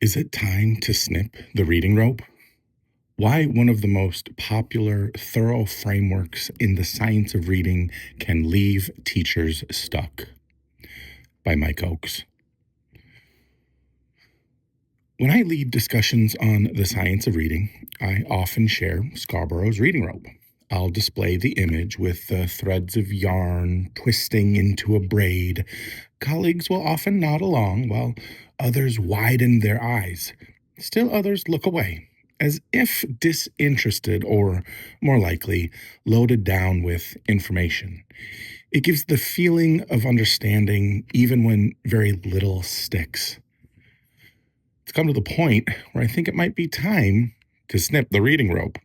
Is it time to snip the reading rope? Why one of the most popular, thorough frameworks in the science of reading can leave teachers stuck. By Mike Ochs. When I lead discussions on the science of reading, I often share Scarborough's reading rope. I'll display the image with the threads of yarn twisting into a braid. Colleagues will often nod along while others widen their eyes. Still others look away, as if disinterested or, more likely, loaded down with information. It gives the feeling of understanding even when very little sticks. It's come to the point where I think it might be time to snip the reading rope.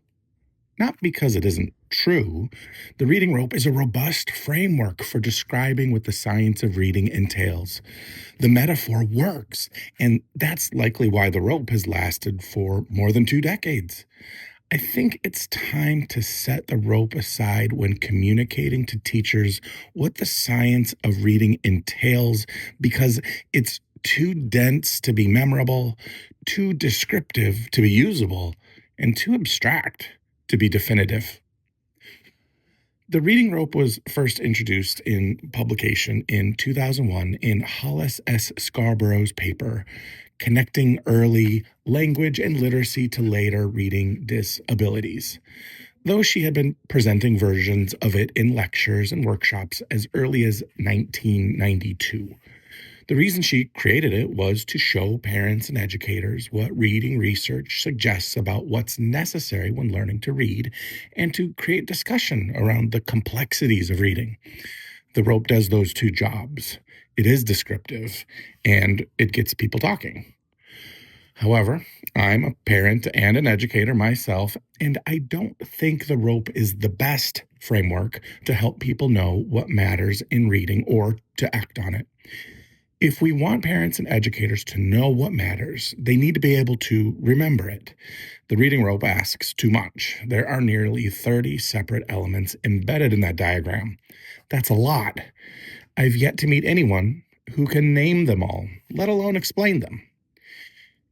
Not because it isn't true. The reading rope is a robust framework for describing what the science of reading entails. The metaphor works, and that's likely why the rope has lasted for more than 2 decades. I think it's time to set the rope aside when communicating to teachers what the science of reading entails, because it's too dense to be memorable, too descriptive to be usable, and too abstract to be definitive. The reading rope was first introduced in publication in 2001 in Hollis S. Scarborough's paper, Connecting Early Language and Literacy to Later Reading Disabilities, though she had been presenting versions of it in lectures and workshops as early as 1992. The reason she created it was to show parents and educators what reading research suggests about what's necessary when learning to read, and to create discussion around the complexities of reading. The rope does those two jobs. It is descriptive, and it gets people talking. However, I'm a parent and an educator myself, and I don't think the rope is the best framework to help people know what matters in reading or to act on it. If we want parents and educators to know what matters, they need to be able to remember it. The reading rope asks too much. There are nearly 30 separate elements embedded in that diagram. That's a lot. I've yet to meet anyone who can name them all, let alone explain them.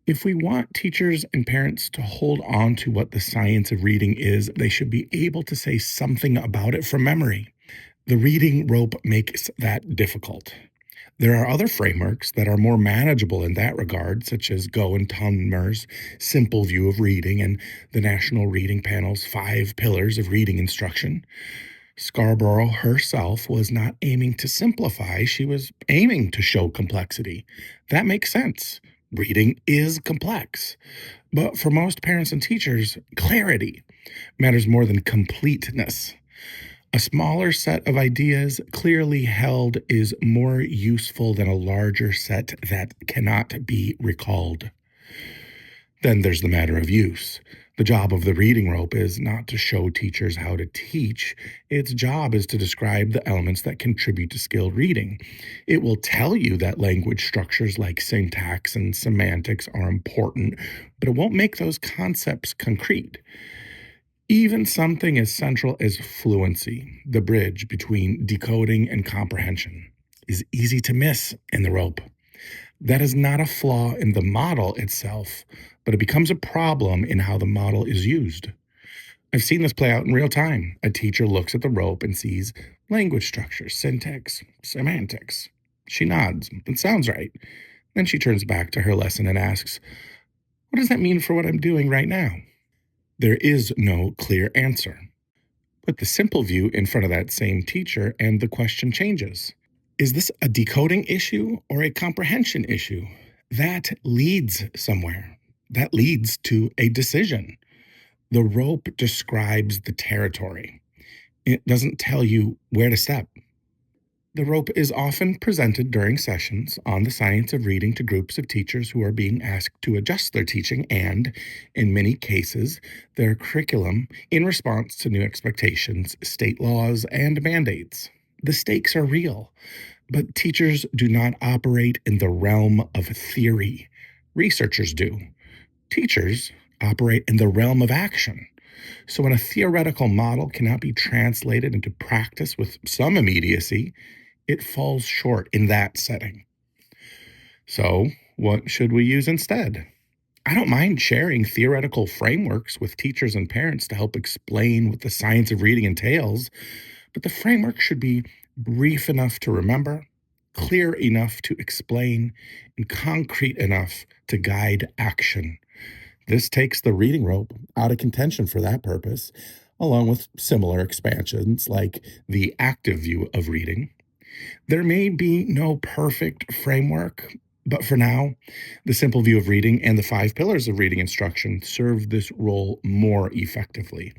If we want teachers and parents to hold on to what the science of reading is, they should be able to say something about it from memory. The reading rope makes that difficult. There are other frameworks that are more manageable in that regard, such as Go and Tunmer's Simple View of Reading and the National Reading Panel's 5 Pillars of Reading Instruction. Scarborough herself was not aiming to simplify, she was aiming to show complexity. That makes sense. Reading is complex. But for most parents and teachers, clarity matters more than completeness. A smaller set of ideas clearly held is more useful than a larger set that cannot be recalled. Then there's the matter of use. The job of the reading rope is not to show teachers how to teach. Its job is to describe the elements that contribute to skilled reading. It will tell you that language structures like syntax and semantics are important, but it won't make those concepts concrete. Even something as central as fluency, the bridge between decoding and comprehension, is easy to miss in the rope. That is not a flaw in the model itself, but it becomes a problem in how the model is used. I've seen this play out in real time. A teacher looks at the rope and sees language structure, syntax, semantics. She nods. It sounds right. Then she turns back to her lesson and asks, "What does that mean for what I'm doing right now?" There is no clear answer. Put the simple view in front of that same teacher and the question changes. Is this a decoding issue or a comprehension issue? That leads somewhere. That leads to a decision. The rope describes the territory. It doesn't tell you where to step. The rope is often presented during sessions on the science of reading to groups of teachers who are being asked to adjust their teaching and, in many cases, their curriculum in response to new expectations, state laws, and mandates. The stakes are real, but teachers do not operate in the realm of theory. Researchers do. Teachers operate in the realm of action. So when a theoretical model cannot be translated into practice with some immediacy, it falls short in that setting. So what should we use instead? I don't mind sharing theoretical frameworks with teachers and parents to help explain what the science of reading entails, but the framework should be brief enough to remember, clear enough to explain, and concrete enough to guide action. This takes the reading rope out of contention for that purpose, along with similar expansions like the active view of reading. There may be no perfect framework, but for now, the simple view of reading and the 5 pillars of reading instruction serve this role more effectively.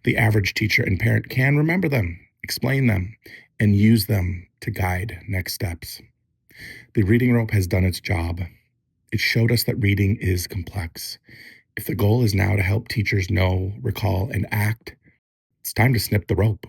The average teacher and parent can remember them, explain them, and use them to guide next steps. The reading rope has done its job. It showed us that reading is complex. If the goal is now to help teachers know, recall, and act, it's time to snip the rope.